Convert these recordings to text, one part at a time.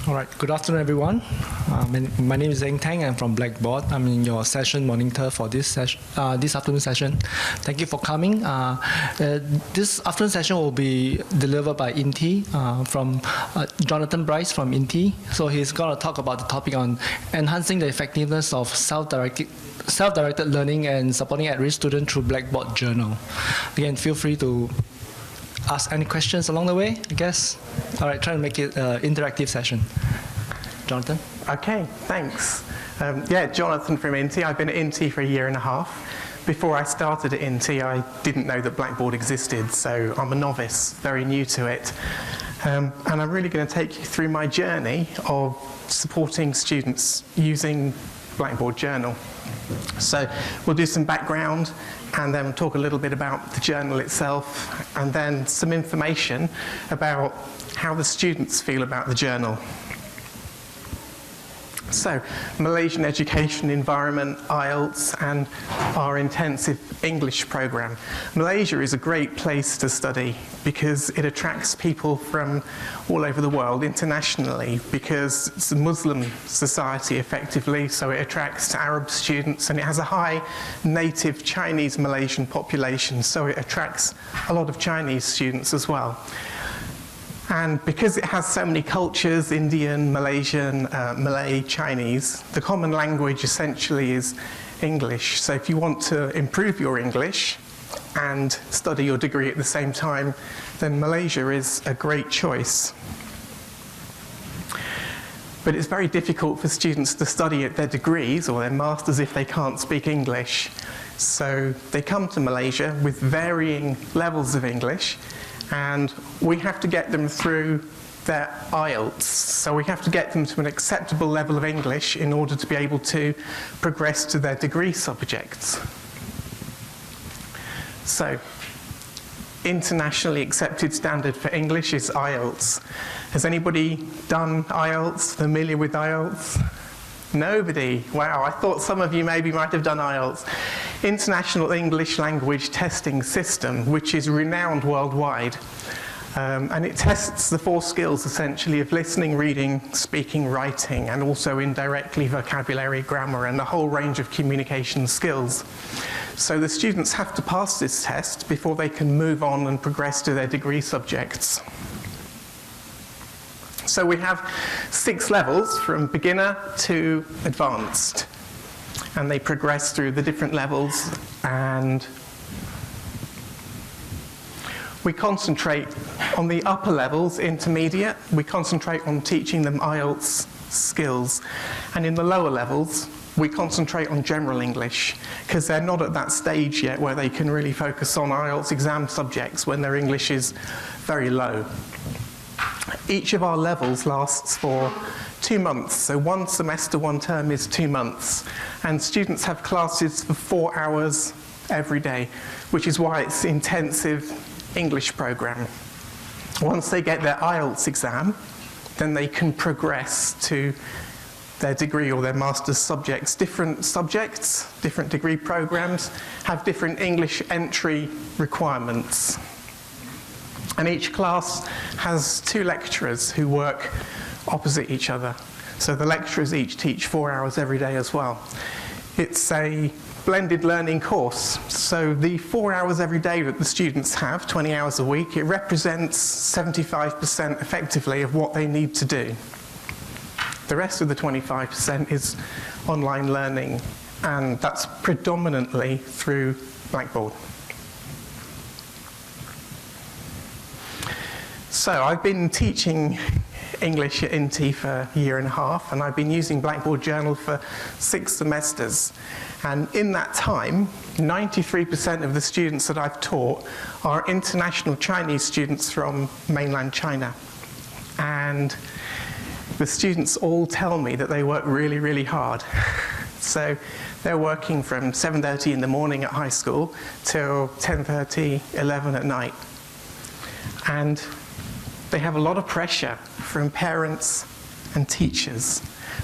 All right, good afternoon, everyone. My name is Eng Tang. I'm from Blackboard. I'm in your session monitor for this afternoon session. Thank you for coming. This afternoon session will be delivered by INTI from Jonathan Bryce from INTI. So he's going to talk about the topic on enhancing the effectiveness of self-directed learning and supporting at-risk students through Blackboard Journal. Again, feel free to ask any questions along the way, I guess. All right, try to make it an interactive session. Jonathan? Okay, thanks. Jonathan from INTI. I've been at INTI for 1.5 years. Before I started at INTI, I didn't know that Blackboard existed, so I'm a novice, very new to it. And I'm really going to take you through my journey of supporting students using Blackboard Journal. So we'll do some background, and then we'll talk a little bit about the journal itself, and then some information about how the students feel about the journal. So, Malaysian education environment, Ielts, and our intensive English program. Malaysia is a great place to study because it attracts people from all over the world internationally, because it's a Muslim society effectively, so it attracts Arab students, and it has a high native Chinese Malaysian population, so it attracts a lot of Chinese students as well. And because it has so many cultures, Indian, Malaysian, Malay, Chinese, the common language essentially is English. So if you want to improve your English and study your degree at the same time, then Malaysia is a great choice. But it's very difficult for students to study at their degrees or their masters if they can't speak English. So they come to Malaysia with varying levels of English, and we have to get them through their Ielts. So we have to get them to an acceptable level of English in order to be able to progress to their degree subjects. So, internationally accepted standard for English is Ielts. Has anybody done Ielts, familiar with Ielts? Nobody? Wow, I thought some of you maybe might have done Ielts. International English Language Testing System, which is renowned worldwide. And it tests the 4 skills, essentially, of listening, reading, speaking, writing, and also indirectly vocabulary, grammar, and the whole range of communication skills. So the students have to pass this test before they can move on and progress to their degree subjects. So we have 6 levels, from beginner to advanced. And they progress through the different levels, and we concentrate on the upper levels, intermediate. We concentrate on teaching them Ielts skills. And in the lower levels, we concentrate on general English, because they're not at that stage yet where they can really focus on Ielts exam subjects when their English is very low. Each of our levels lasts for 2 months, so 1 semester, 1 term is 2 months. And students have classes for 4 hours every day, which is why it's an intensive English program. Once they get their Ielts exam, then they can progress to their degree or their master's subjects. Different subjects, different degree programs, have different English entry requirements. And each class has 2 lecturers who work opposite each other. So the lecturers each teach 4 hours every day as well. It's a blended learning course. So the 4 hours every day that the students have, 20 hours a week, it represents 75% effectively of what they need to do. The rest of the 25% is online learning, and that's predominantly through Blackboard. So I've been teaching English at INTI for 1.5 years, and I've been using Blackboard Journal for 6 semesters. And in that time, 93% of the students that I've taught are international Chinese students from mainland China. And the students all tell me that they work really, really hard. So they're working from 7:30 in the morning at high school till 10:30, 11 at night. And they have a lot of pressure from parents and teachers,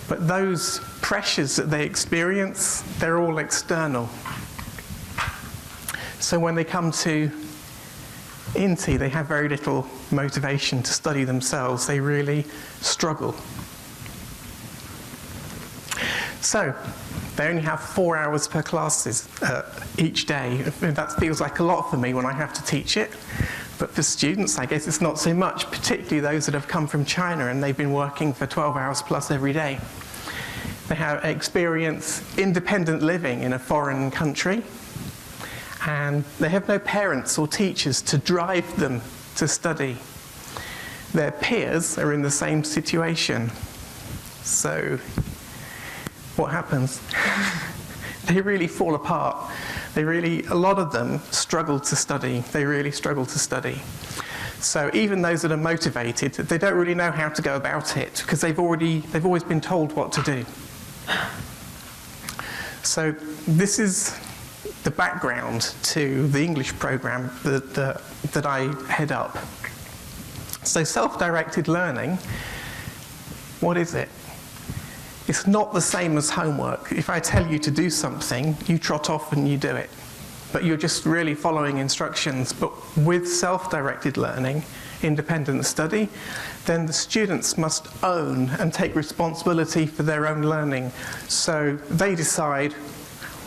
but those pressures that they experience, they're all external. So when they come to INTI, they have very little motivation to study themselves. They really struggle. So they only have 4 hours per classes each day. That feels like a lot for me when I have to teach it. But for students, I guess it's not so much, particularly those that have come from China and they've been working for 12 hours plus every day. They have experience independent living in a foreign country, and they have no parents or teachers to drive them to study. Their peers are in the same situation. So what happens? They really fall apart. A lot of them struggle to study. They really struggle to study. So even those that are motivated, they don't really know how to go about it because they've always been told what to do. So this is the background to the English program that I head up. So self-directed learning, what is it? It's not the same as homework. If I tell you to do something, you trot off and you do it. But you're just really following instructions. But with self-directed learning, independent study, then the students must own and take responsibility for their own learning. So they decide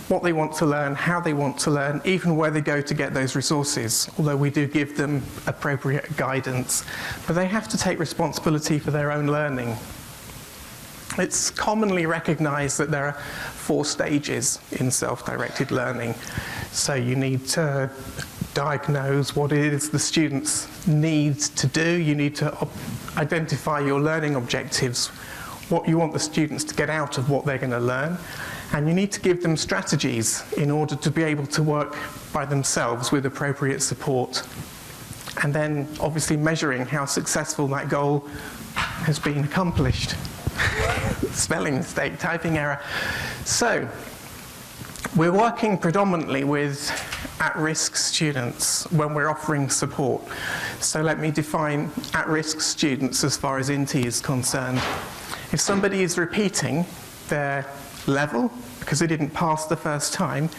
what they want to learn, how they want to learn, even where they go to get those resources, although we do give them appropriate guidance. But they have to take responsibility for their own learning. It's commonly recognized that there are 4 stages in self-directed learning. So you need to diagnose what it is the students need to do. You need to identify your learning objectives, what you want the students to get out of what they're going to learn. And you need to give them strategies in order to be able to work by themselves with appropriate support. And then obviously measuring how successful that goal has been accomplished. Spelling mistake, typing error. So we're working predominantly with at-risk students when we're offering support. So let me define at-risk students as far as INTI is concerned. If somebody is repeating their level because they didn't pass the first time,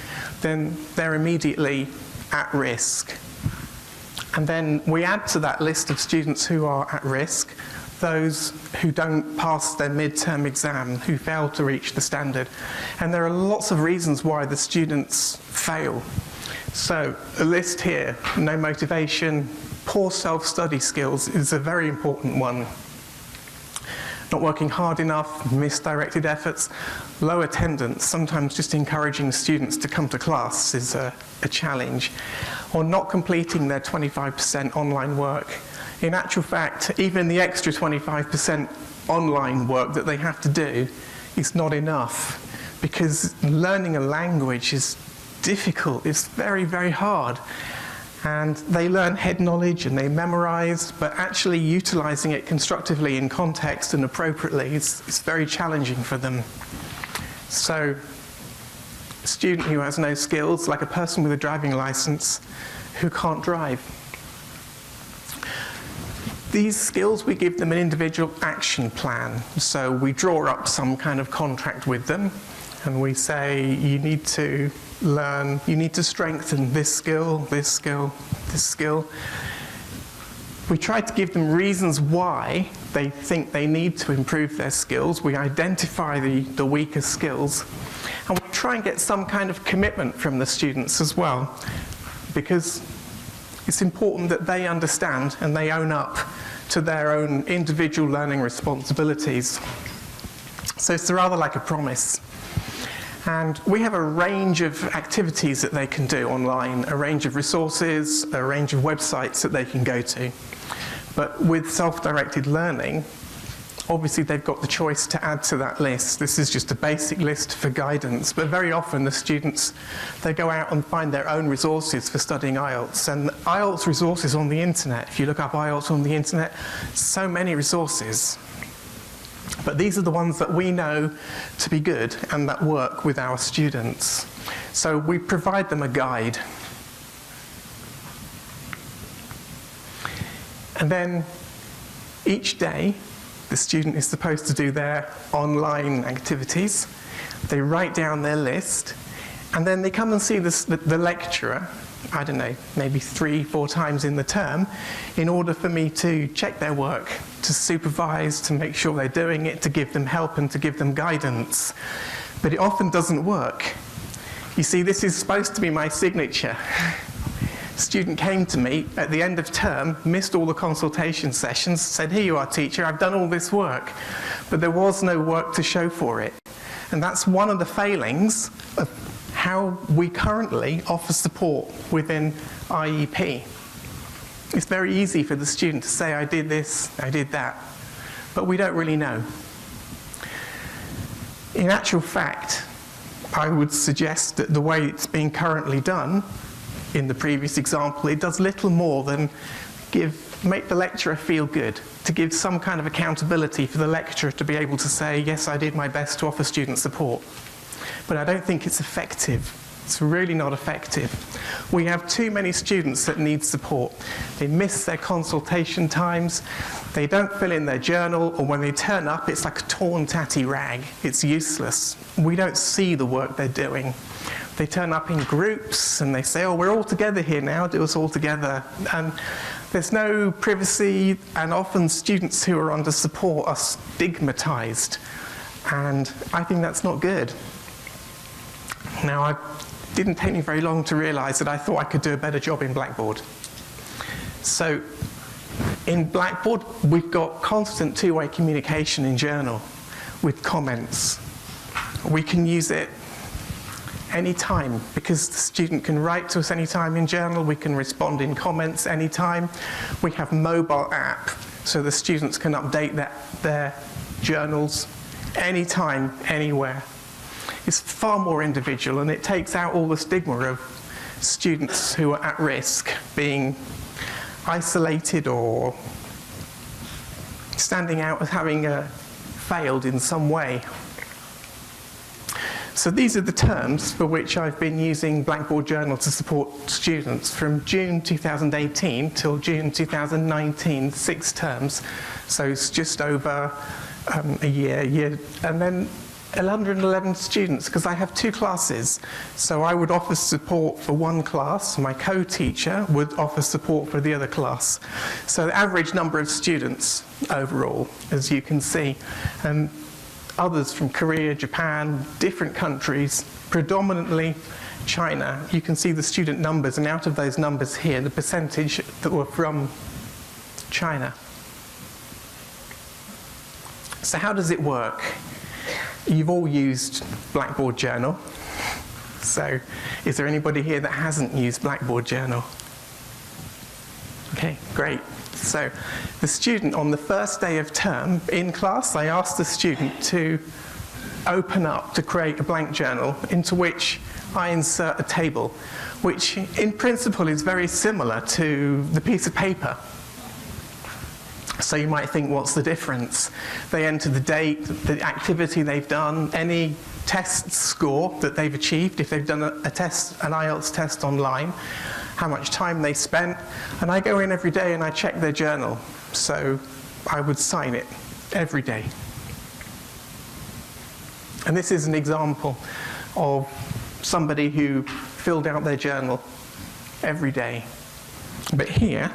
then they're immediately at risk. And then we add to that list of students who are at risk those who don't pass their midterm exam, who fail to reach the standard. And there are lots of reasons why the students fail. So a list here: no motivation, poor self-study skills is a very important one. Not working hard enough, misdirected efforts, low attendance, sometimes just encouraging students to come to class is a challenge, or not completing their 25% online work. In actual fact, even the extra 25% online work that they have to do is not enough, because learning a language is difficult. It's very, very hard. And they learn head knowledge and they memorize, but actually utilizing it constructively in context and appropriately is very challenging for them. So a student who has no skills, like a person with a driving license who can't drive. These skills, we give them an individual action plan. So we draw up some kind of contract with them, and we say, you need to learn, you need to strengthen this skill, this skill, this skill. We try to give them reasons why they think they need to improve their skills. We identify the weaker skills, and we try and get some kind of commitment from the students as well, because it's important that they understand and they own up to their own individual learning responsibilities. So it's rather like a promise. And we have a range of activities that they can do online, a range of resources, a range of websites that they can go to. But with self-directed learning, obviously they've got the choice to add to that list. This is just a basic list for guidance, but very often the students, they go out and find their own resources for studying IELTS. And IELTS resources on the internet, if you look up IELTS on the internet, so many resources. But these are the ones that we know to be good and that work with our students. So we provide them a guide. And then each day, the student is supposed to do their online activities. They write down their list, and then they come and see the lecturer, I don't know, maybe 3-4 times in the term, in order for me to check their work, to supervise, to make sure they're doing it, to give them help and to give them guidance. but it often doesn't work. You see, this is supposed to be my signature. A student came to me at the end of term, missed all the consultation sessions, said, "Here you are, teacher, I've done all this work," but there was no work to show for it. And that's one of the failings of how we currently offer support within IEP. It's very easy for the student to say, "I did this, I did that," but we don't really know. In actual fact, I would suggest that the way it's being currently done, in the previous example, it does little more than make the lecturer feel good, to give some kind of accountability for the lecturer to be able to say, "Yes, I did my best to offer student support." But I don't think it's effective. It's really not effective. We have too many students that need support. They miss their consultation times, they don't fill in their journal, or when they turn up, it's like a torn, tatty rag. It's useless. We don't see the work they're doing. They turn up in groups and they say, "Oh, we're all together here now, do us all together." And there's no privacy, and often students who are under support are stigmatized. And I think that's not good. Now, it didn't take me very long to realize that I thought I could do a better job in Blackboard. So in Blackboard, we've got constant two-way communication in journal with comments. We can use it anytime because the student can write to us anytime in journal. We can respond in comments anytime. We have mobile app so the students can update their journals anytime, anywhere. It's far more individual, and it takes out all the stigma of students who are at risk being isolated or standing out as having failed in some way. So these are the terms for which I've been using Blackboard Journal to support students from June 2018 till June 2019, 6 terms. So it's just over a year, and then 111 students, because I have 2 classes. So I would offer support for one class, my co-teacher would offer support for the other class. So the average number of students overall, as you can see, and others from Korea, Japan, different countries, predominantly China. You can see the student numbers, and out of those numbers here, the percentage that were from China. So how does it work? You've all used Blackboard Journal. So is there anybody here that hasn't used Blackboard Journal? Okay, great. So the student on the first day of term in class, I asked the student to open up to create a blank journal into which I insert a table, which in principle is very similar to the piece of paper. So you might think, what's the difference? They enter the date, the activity they've done, any test score that they've achieved, if they've done a test, an Ielts test online, how much time they spent, and I go in every day and I check their journal. So I would sign it every day. And this is an example of somebody who filled out their journal every day. But here,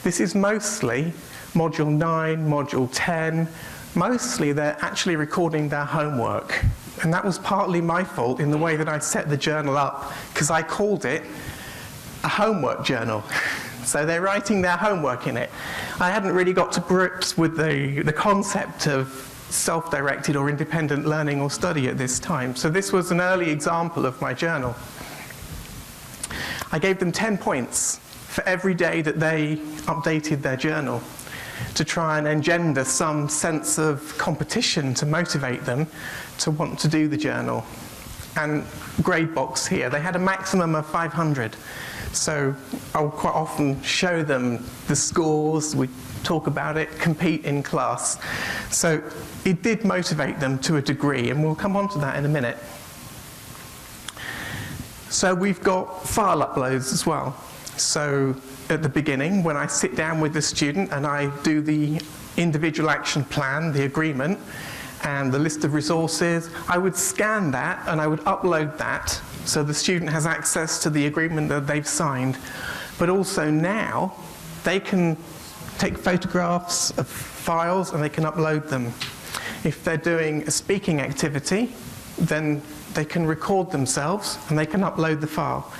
this is mostly Module 9, Module 10. Mostly they're actually recording their homework. And that was partly my fault in the way that I set the journal up, because I called it a homework journal. So they're writing their homework in it. I hadn't really got to grips with the concept of self-directed or independent learning or study at this time. So this was an early example of my journal. I gave them 10 points for every day that they updated their journal to try and engender some sense of competition to motivate them to want to do the journal. And grade box here, they had a maximum of 500. So I'll quite often show them the scores, we talk about it, compete in class. So it did motivate them to a degree, and we'll come on to that in a minute. So we've got file uploads as well. So at the beginning, when I sit down with the student and I do the individual action plan, the agreement, and the list of resources, I would scan that and I would upload that so the student has access to the agreement that they've signed. But also now, they can take photographs of files and they can upload them. If they're doing a speaking activity, then they can record themselves and they can upload the file.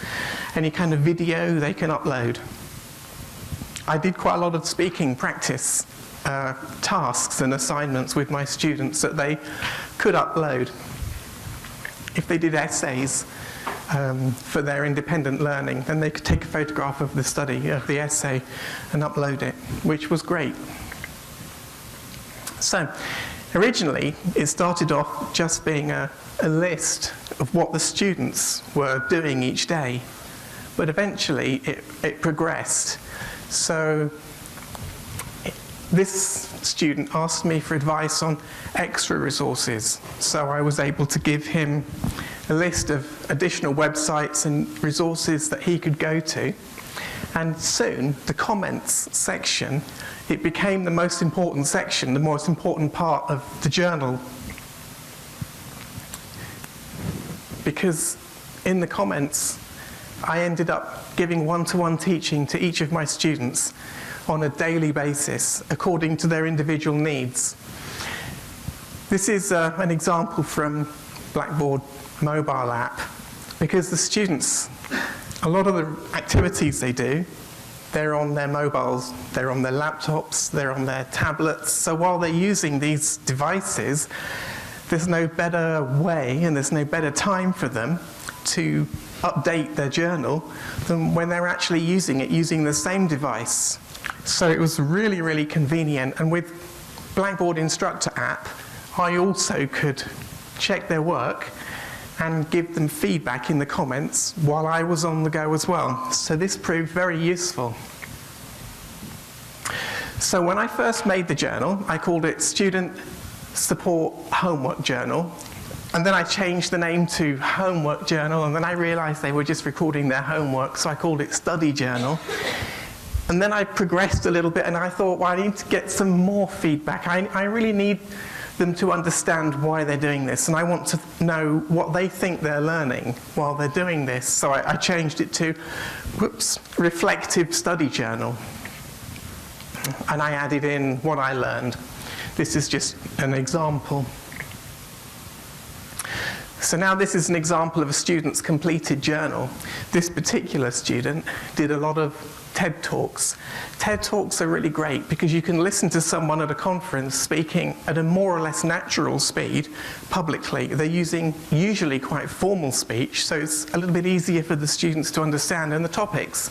Any kind of video they can upload. I did quite a lot of speaking practice tasks and assignments with my students that they could upload. If they did essays for their independent learning, then they could take a photograph of the study, of the essay, and upload it, which was great. So, originally, it started off just being a list of what the students were doing each day, but eventually it progressed. So, this student asked me for advice on extra resources, so I was able to give him a list of additional websites and resources that he could go to. And soon, the comments section, it became the most important section, the most important part of the journal. Because in the comments, I ended up giving one-to-one teaching to each of my students on a daily basis, according to their individual needs. This is an example from Blackboard mobile app, because the students, a lot of the activities they do, they're on their mobiles, they're on their laptops, they're on their tablets. So while they're using these devices, there's no better way and there's no better time for them to update their journal than when they're actually using it, using the same device. So it was really, really convenient. And with Blackboard Instructor app, I also could check their work and give them feedback in the comments while I was on the go as well. So this proved very useful. So when I first made the journal, I called it Student Support Homework Journal. And then I changed the name to Homework Journal, and then I realized they were just recording their homework, so I called it Study Journal. And then I progressed a little bit, and I thought, well, I need to get some more feedback. I really need them to understand why they're doing this, and I want to know what they think they're learning while they're doing this. So I changed it to, Reflective Study Journal. And I added in what I learned. This is just an example. So now this is an example of a student's completed journal. This particular student did a lot of TED Talks. TED Talks are really great because you can listen to someone at a conference speaking at a more or less natural speed publicly. They're using usually quite formal speech, so it's a little bit easier for the students to understand, and the topics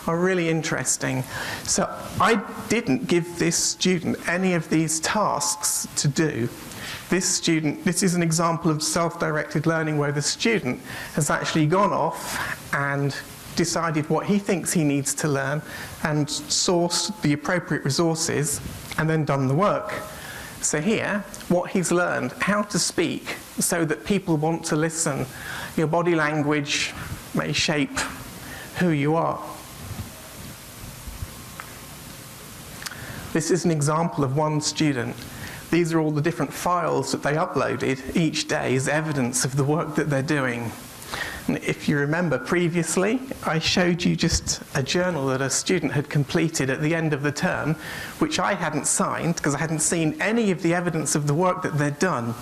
are really interesting. So I didn't give this student any of these tasks to do. This is an example of self-directed learning where the student has actually gone off and decided what he thinks he needs to learn and sourced the appropriate resources and then done the work. So here, what he's learned, how to speak so that people want to listen. Your body language may shape who you are. This is an example of one student. These are all the different files that they uploaded each day as evidence of the work that they're doing. And if you remember previously, I showed you just a journal that a student had completed at the end of the term, which I hadn't signed because I hadn't seen any of the evidence of the work that they'd done.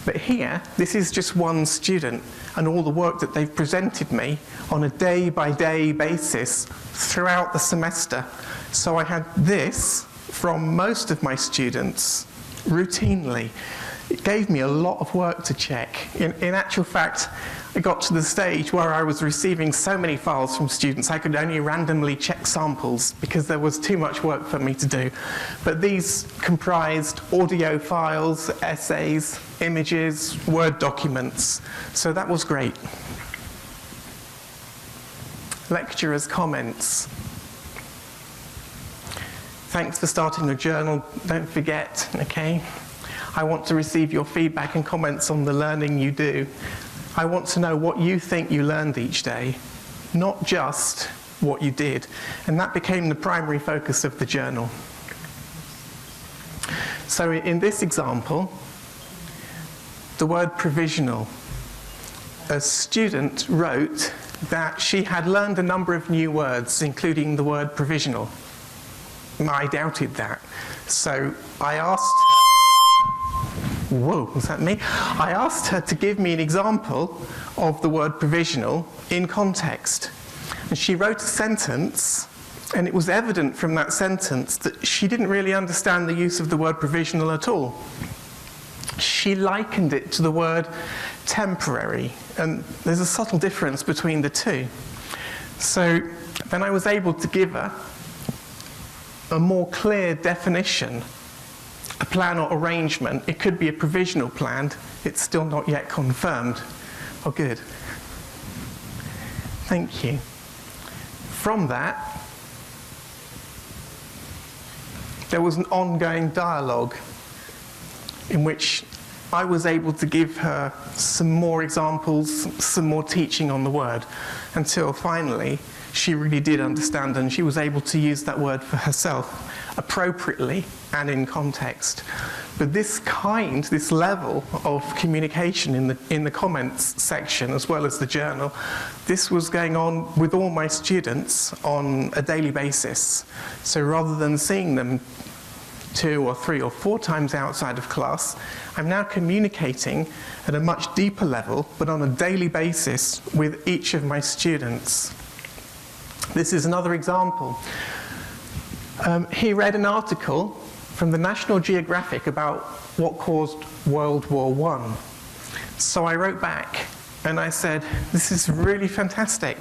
But here, this is just one student and all the work that they've presented me on a day-by-day basis throughout the semester. So I had this from most of my students routinely. It gave me a lot of work to check. In actual fact, I got to the stage where I was receiving so many files from students I could only randomly check samples because there was too much work for me to do. But these comprised audio files, essays, images, Word documents. So that was great. Lecturers' comments. Thanks for starting the journal. Don't forget, okay? I want to receive your feedback and comments on the learning you do. I want to know what you think you learned each day, not just what you did. And that became the primary focus of the journal. So in this example, the word provisional. A student wrote that she had learned a number of new words, including the word provisional. And I doubted that. So I asked, whoa, was that me? I asked her to give me an example of the word provisional in context. And she wrote a sentence, and it was evident from that sentence that she didn't really understand the use of the word provisional at all. She likened it to the word temporary, and there's a subtle difference between the two. So then I was able to give her a more clear definition, a plan or arrangement. It could be a provisional plan, it's still not yet confirmed. Oh, good. Thank you. From that, there was an ongoing dialogue in which I was able to give her some more examples, some more teaching on the word, until finally she really did understand and she was able to use that word for herself appropriately and in context. But this level of communication in the comments section as well as the journal, this was going on with all my students on a daily basis. So rather than seeing them 2 or 3 or 4 times outside of class, I'm now communicating at a much deeper level, but on a daily basis with each of my students. This is another example. He read an article from the National Geographic about what caused World War I. So I wrote back and I said, this is really fantastic.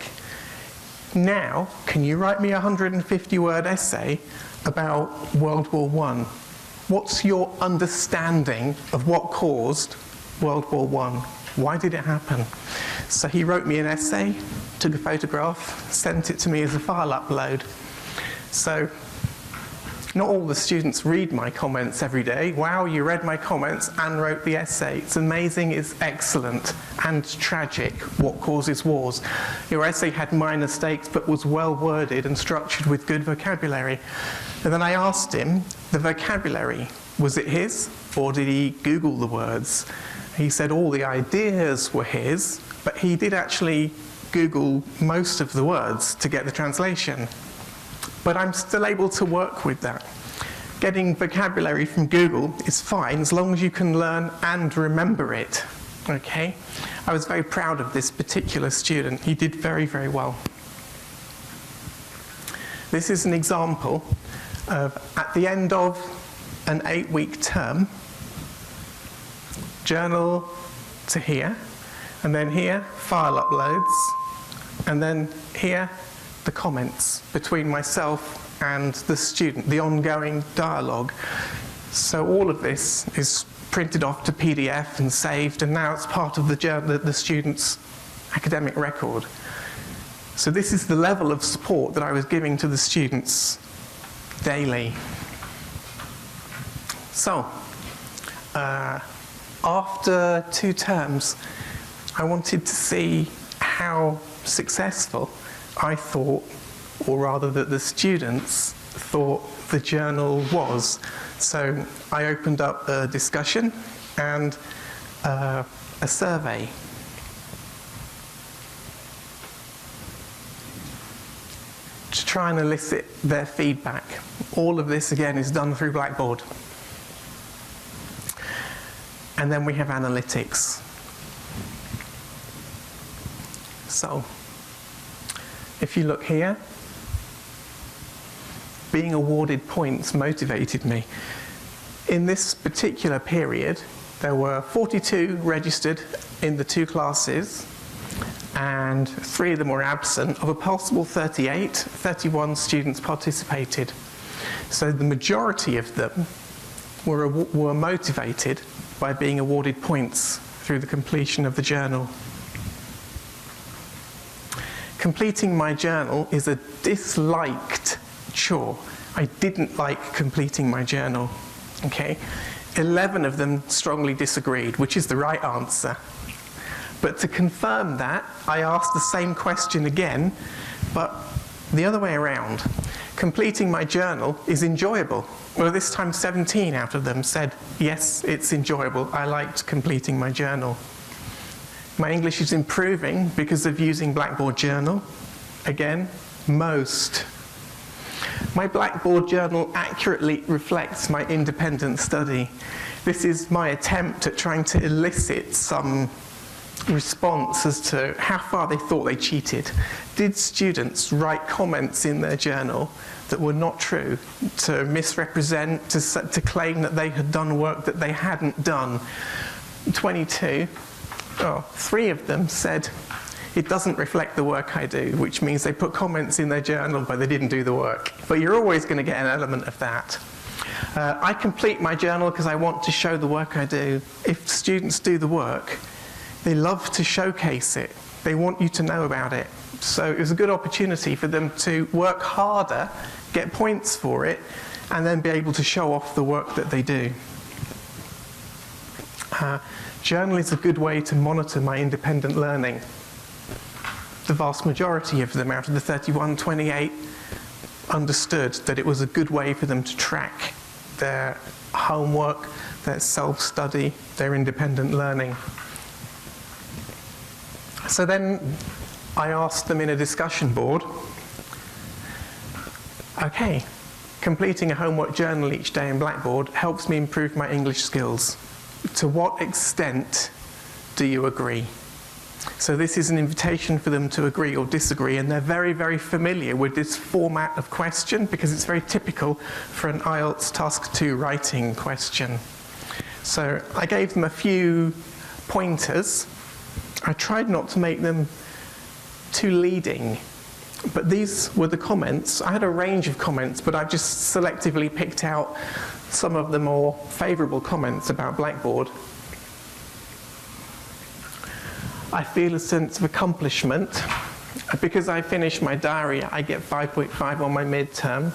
Now, can you write me a 150-word essay about World War I? What's your understanding of what caused World War I? Why did it happen? So he wrote me an essay, took a photograph, sent it to me as a file upload. So not all the students read my comments every day. Wow, you read my comments and wrote the essay. It's amazing, it's excellent, and tragic. What causes wars? Your essay had minor mistakes but was well worded and structured with good vocabulary. And then I asked him, the vocabulary, was it his or did he Google the words? He said all the ideas were his, but he did actually Google most of the words to get the translation. But I'm still able to work with that. Getting vocabulary from Google is fine as long as you can learn and remember it, okay? I was very proud of this particular student. He did very, very well. This is an example of, at the end of an 8-week term, journal to here, and then here, file uploads, and then here, the comments between myself and the student, the ongoing dialogue. So all of this is printed off to PDF and saved, and now it's part of the student's academic record. So this is the level of support that I was giving to the students daily. So, after 2 terms, I wanted to see how successful I thought, or rather that the students thought the journal was. So I opened up a discussion and a survey. To try and elicit their feedback. All of this, again, is done through Blackboard. And then we have analytics. So, if you look here, being awarded points motivated me. In this particular period, there were 42 registered in the 2 classes, and 3 of them were absent. Of a possible 38, 31 students participated. So the majority of them were motivated by being awarded points through the completion of the journal. Completing my journal is a disliked chore. I didn't like completing my journal, okay? 11 of them strongly disagreed, which is the right answer. But to confirm that, I asked the same question again, but the other way around. Completing my journal is enjoyable. Well, this time 17 out of them said, yes, it's enjoyable. I liked completing my journal. My English is improving because of using Blackboard Journal. Again, most. My Blackboard journal accurately reflects my independent study. This is my attempt at trying to elicit some response as to how far they thought they cheated. Did students write comments in their journal that were not true, to misrepresent, to claim that they had done work that they hadn't done? 22, 3 of them said, it doesn't reflect the work I do, which means they put comments in their journal, but they didn't do the work. But you're always going to get an element of that. I complete my journal because I want to show the work I do. If students do the work, they love to showcase it. They want you to know about it. So it was a good opportunity for them to work harder, get points for it, and then be able to show off the work that they do. Journal is a good way to monitor my independent learning. The vast majority of them, out of the 31, 28, understood that it was a good way for them to track their homework, their self-study, their independent learning. So then I asked them in a discussion board, okay, completing a homework journal each day in Blackboard helps me improve my English skills. To what extent do you agree? So this is an invitation for them to agree or disagree, and they're very, very familiar with this format of question because it's very typical for an Ielts Task 2 writing question. So I gave them a few pointers. I tried not to make them too leading, but these were the comments. I had a range of comments, but I've just selectively picked out some of the more favourable comments about Blackboard. I feel a sense of accomplishment. Because I finished my diary, I get 5.5 on my midterm.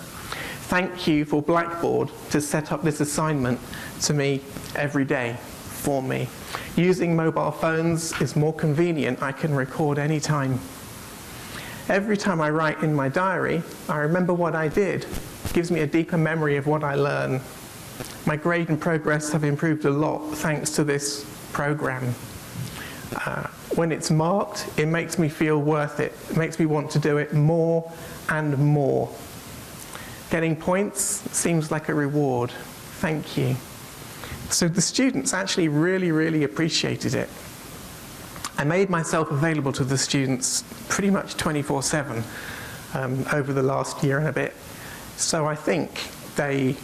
Thank you for Blackboard to set up this assignment to me every day for me. Using mobile phones is more convenient. I can record anytime. Every time I write in my diary, I remember what I did. It gives me a deeper memory of what I learn. My grade and progress have improved a lot thanks to this program. When it's marked, it makes me feel worth it. It makes me want to do it more and more. Getting points seems like a reward. Thank you. So the students actually really, really appreciated it. I made myself available to the students pretty much 24/7 over the last year and a bit. So I think they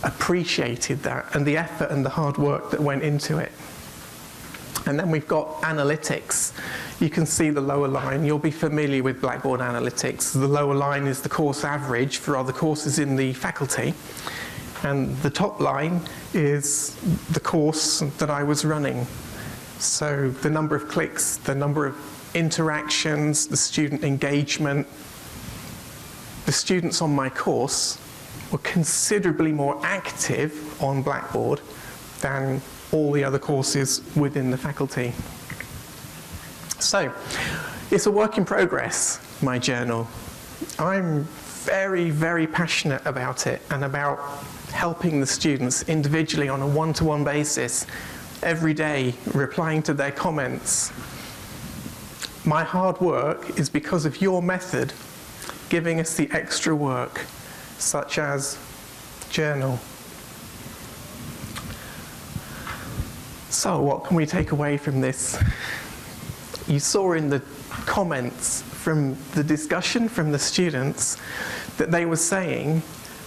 appreciated that and the effort and the hard work that went into it. And then we've got analytics. You can see the lower line. You'll be familiar with Blackboard analytics. The lower line is the course average for other courses in the faculty. And the top line is the course that I was running. So the number of clicks, the number of interactions, the student engagement. The students on my course were considerably more active on Blackboard than all the other courses within the faculty. So, it's a work in progress, my journal. I'm very, very passionate about it and about helping the students individually on a one-to-one basis, every day, replying to their comments. My hard work is because of your method, giving us the extra work, such as journal. So what can we take away from this? You saw in the comments from the discussion from the students that they were saying,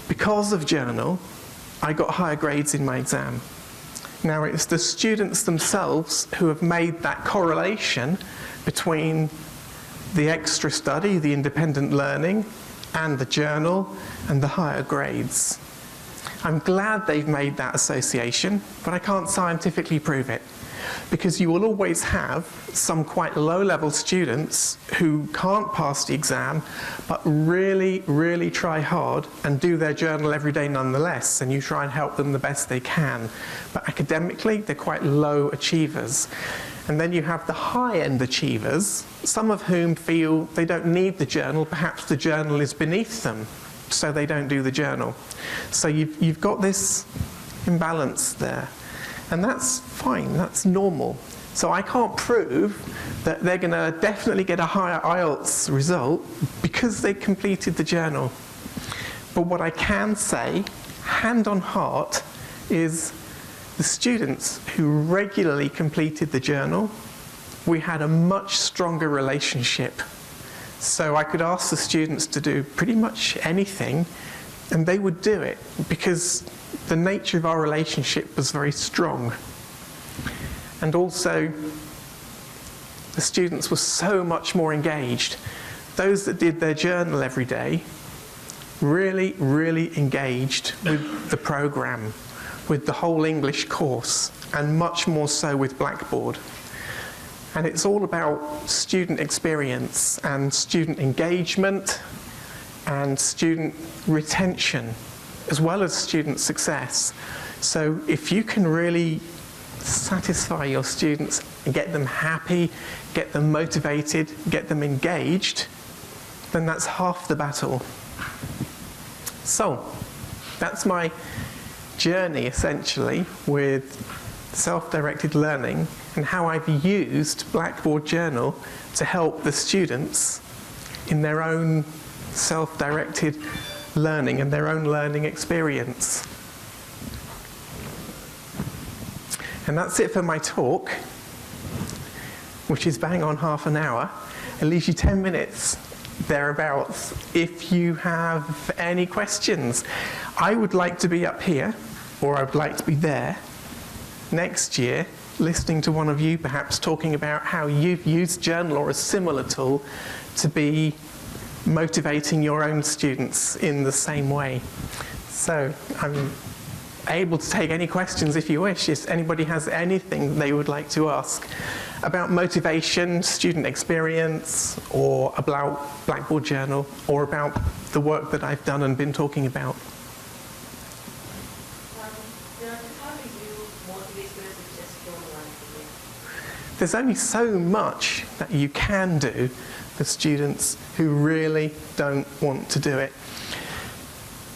because of journal, I got higher grades in my exam. Now it's the students themselves who have made that correlation between the extra study, the independent learning, and the journal, and the higher grades. I'm glad they've made that association, but I can't scientifically prove it. Because you will always have some quite low-level students who can't pass the exam, but really, really try hard and do their journal every day nonetheless, and you try and help them the best they can. But academically, they're quite low achievers. And then you have the high-end achievers, some of whom feel they don't need the journal, perhaps the journal is beneath them, so they don't do the journal. So you've got this imbalance there. And that's fine, that's normal. So I can't prove that they're going to definitely get a higher IELTS result because they completed the journal. But what I can say, hand on heart, is the students who regularly completed the journal, we had a much stronger relationship. So I could ask the students to do pretty much anything, and they would do it because the nature of our relationship was very strong. And also, the students were so much more engaged. Those that did their journal every day really, really engaged with the program, with the whole English course, and much more so with Blackboard. And it's all about student experience and student engagement and student retention, as well as student success. So if you can really satisfy your students and get them happy, get them motivated, get them engaged, then that's half the battle. So that's my journey essentially with self-directed learning and how I've used Blackboard Journal to help the students in their own self-directed learning and their own learning experience. And that's it for my talk, which is bang on half an hour. It leaves you 10 minutes thereabouts if you have any questions. I would like to be up here, or I would like to be there next year, listening to one of you perhaps talking about how you've used Journal or a similar tool to be motivating your own students in the same way. So I'm able to take any questions if you wish, if anybody has anything they would like to ask about motivation, student experience, or about Blackboard Journal, or about the work that I've done and been talking about. How do you motivate students who just don't want to do it? There's only so much that you can do for students who really don't want to do it.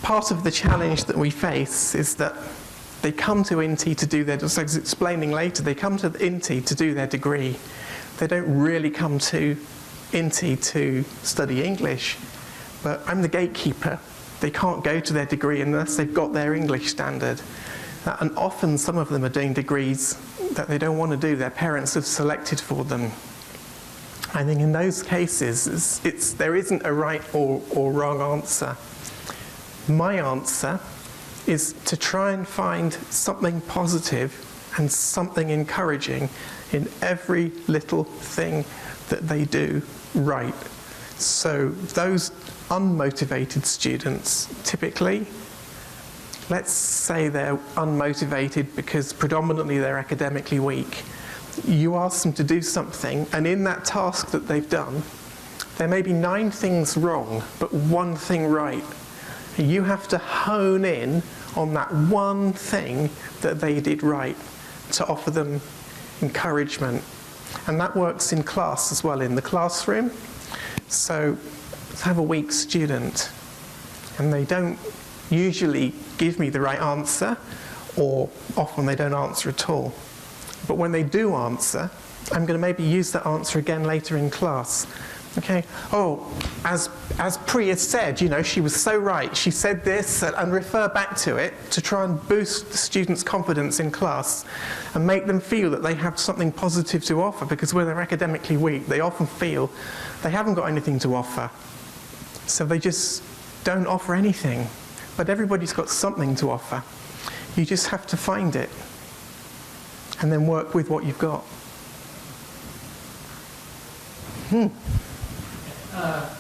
Part of the challenge that we face is that they come to INTI to do their, as I was explaining later, they come to INTI to do their degree. They don't really come to INTI to study English. But I'm the gatekeeper. They can't go to their degree unless they've got their English standard. And often some of them are doing degrees that they don't want to do, their parents have selected for them. I think in those cases, there isn't a right or wrong answer. My answer is to try and find something positive and something encouraging in every little thing that they do right. So those unmotivated students, typically, let's say they're unmotivated because predominantly they're academically weak. You ask them to do something, and in that task that they've done, there may be 9 things wrong, but 1 thing right. You have to hone in on that one thing that they did right to offer them encouragement. And that works in class as well, in the classroom. So let's have a weak student, and they don't usually give me the right answer, or often they don't answer at all. But when they do answer, I'm going to maybe use that answer again later in class. Okay, oh, as Priya said, you know, she was so right. She said this, and refer back to it to try and boost the students' confidence in class and make them feel that they have something positive to offer, because when they're academically weak, they often feel they haven't got anything to offer. So they just don't offer anything. But everybody's got something to offer. You just have to find it and then work with what you've got.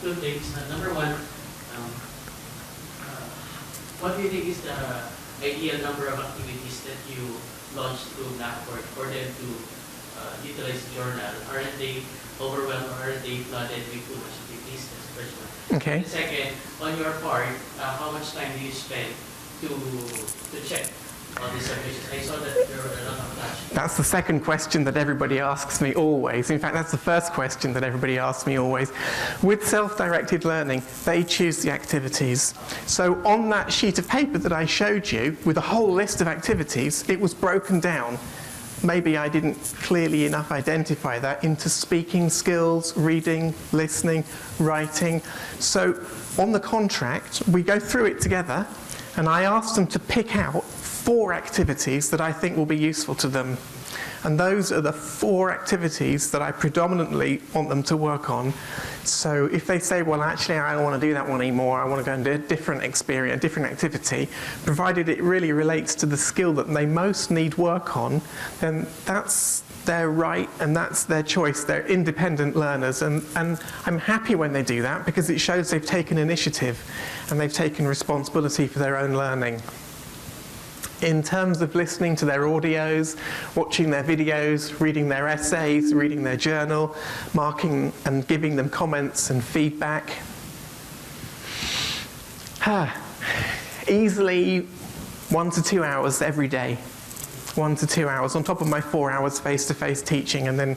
2 things. Number one, what do you think is the ideal number of activities that you launch through Blackboard for them to utilize the journal? Aren't they overwhelmed, or aren't they flooded with too much activities? That's the first one. Okay. And second, on your part, how much time do you spend to check all these submissions? I saw that there were a lot of touch. That's the second question that everybody asks me always. In fact, that's the first question that everybody asks me always. With self-directed learning, they choose the activities. So on that sheet of paper that I showed you, with a whole list of activities, it was broken down. maybe I didn't clearly enough identify that into speaking skills, reading, listening, writing. So on the contract, we go through it together, and I asked them to pick out 4 activities that I think will be useful to them. And those are the 4 activities that I predominantly want them to work on. So if they say, well, actually, I don't want to do that one anymore, I want to go and do a different experience, a different activity, provided it really relates to the skill that they most need work on, then that's their right and that's their choice. They're independent learners. And I'm happy when they do that because it shows they've taken initiative and they've taken responsibility for their own learning. In terms of listening to their audios, watching their videos, reading their essays, reading their journal, marking and giving them comments and feedback. Easily 1 to 2 hours every day. 1 to 2 hours on top of my 4 hours face-to-face teaching and then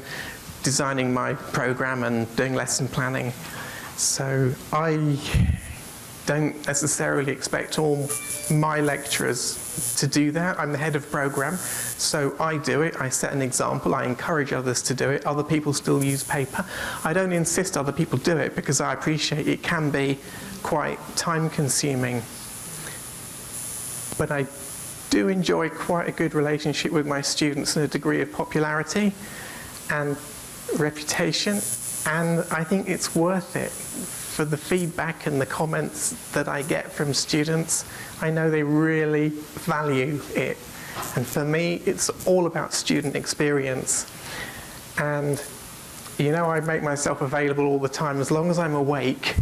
designing my program and doing lesson planning. So I don't necessarily expect all my lecturers to do that. I'm the head of program, so I do it. I set an example. I encourage others to do it. Other people still use paper. I don't insist other people do it because I appreciate it can be quite time-consuming. But I do enjoy quite a good relationship with my students and a degree of popularity and reputation, and I think it's worth it for the feedback and the comments that I get from students. I know they really value it, and for me it's all about student experience. And you know, I make myself available all the time as long as I'm awake.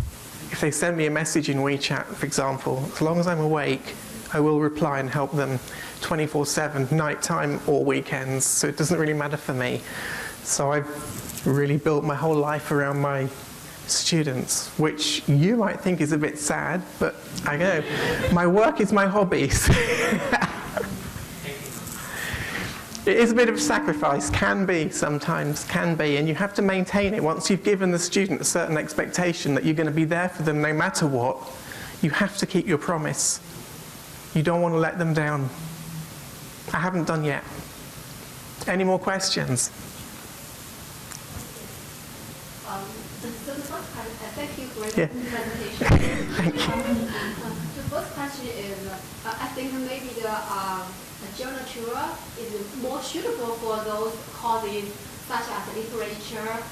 If they send me a message in WeChat, for example, as long as I'm awake, I will reply and help them 24/7, nighttime or weekends, so it doesn't really matter for me. So I've really built my whole life around my students, which you might think is a bit sad, but I know, my work is my hobbies. It is a bit of a sacrifice, can be sometimes, can be, and you have to maintain it. Once you've given the student a certain expectation that you're going to be there for them no matter what, you have to keep your promise. You don't want to let them down. I haven't done yet. Any more questions? So the first question, thank you for the presentation. Thank you. The first question is, I think maybe the journal tour is more suitable for those courses such as literature,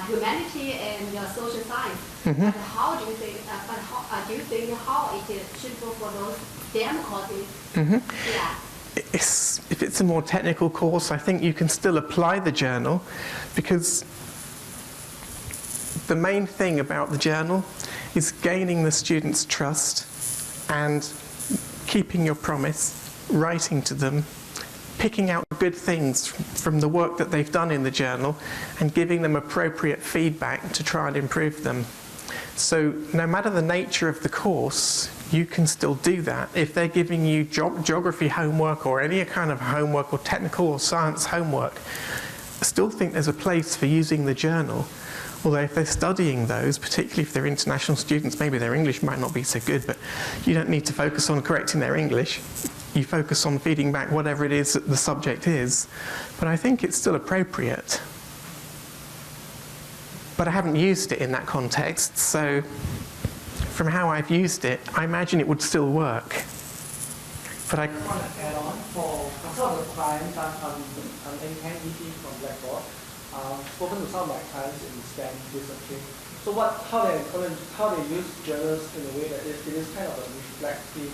humanity, and social science. Mm-hmm. But how do you think? Do you think how it is suitable for those STEM courses? Mm-hmm. Yeah. If it's a more technical course, I think you can still apply the journal, because the main thing about the journal is gaining the student's trust and keeping your promise, writing to them, picking out good things from the work that they've done in the journal and giving them appropriate feedback to try and improve them. So no matter the nature of the course, you can still do that. If they're giving you geography homework or any kind of homework or technical or science homework, I still think there's a place for using the journal. Although if they're studying those, particularly if they're international students, maybe their English might not be so good, but you don't need to focus on correcting their English. You focus on feeding back whatever it is that the subject is. But I think it's still appropriate. But I haven't used it in that context, so from how I've used it, I imagine it would still work. But I want to add on for some of the clients on INTI from Blackboard. Spoken to some of my clients in STEM discipline. So how they use journals in a way that it is kind of a reflective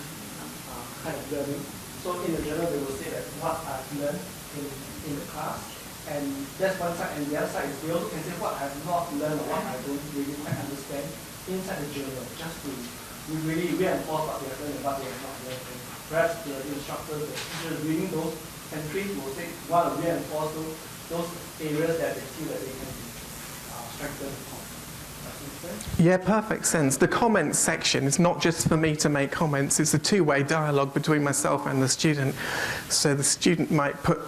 kind of learning. So in the journal they will say that what I've learned in the class, and that's one side, and the other side is they also can say what I've not learned or what I don't really quite understand inside the journal, just to really reinforce what they have learned and what they have not learned. And perhaps the instructors, the teachers reading those entries will say want to reinforce those areas that they feel that they can be strengthened upon. Yeah, perfect sense. The comments section is not just for me to make comments, it's a two-way dialogue between myself and the student. So the student might put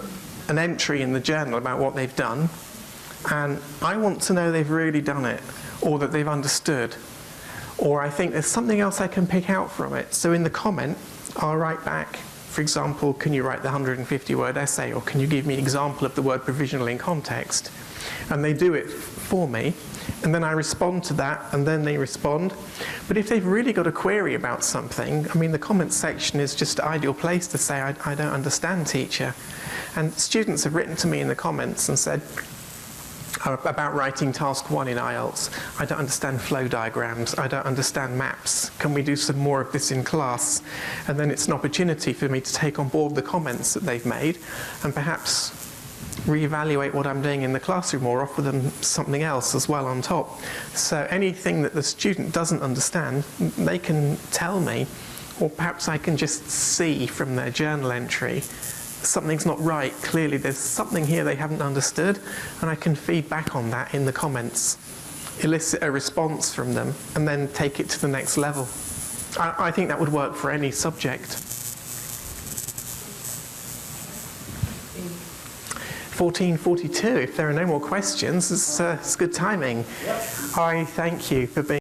an entry in the journal about what they've done, and I want to know they've really done it, or that they've understood, or I think there's something else I can pick out from it. So in the comment, I'll write back, For example, can you write the 150-word essay, or can you give me an example of the word provisional in context? And they do it for me, and then I respond to that, and then they respond. But if they've really got a query about something, I mean, the comments section is just an ideal place to say, I don't understand, teacher. And students have written to me in the comments and said, about writing task 1 in Ielts, I don't understand flow diagrams, I don't understand maps, can we do some more of this in class? And then it's an opportunity for me to take on board the comments that they've made and perhaps reevaluate what I'm doing in the classroom or offer them something else as well on top. So anything that the student doesn't understand, they can tell me, or perhaps I can just see from their journal entry something's not right. Clearly there's something here they haven't understood, and I can feed back on that in the comments, elicit a response from them, and then take it to the next level. I think that would work for any subject. 14:42, if there are no more questions, it's good timing. I thank you for being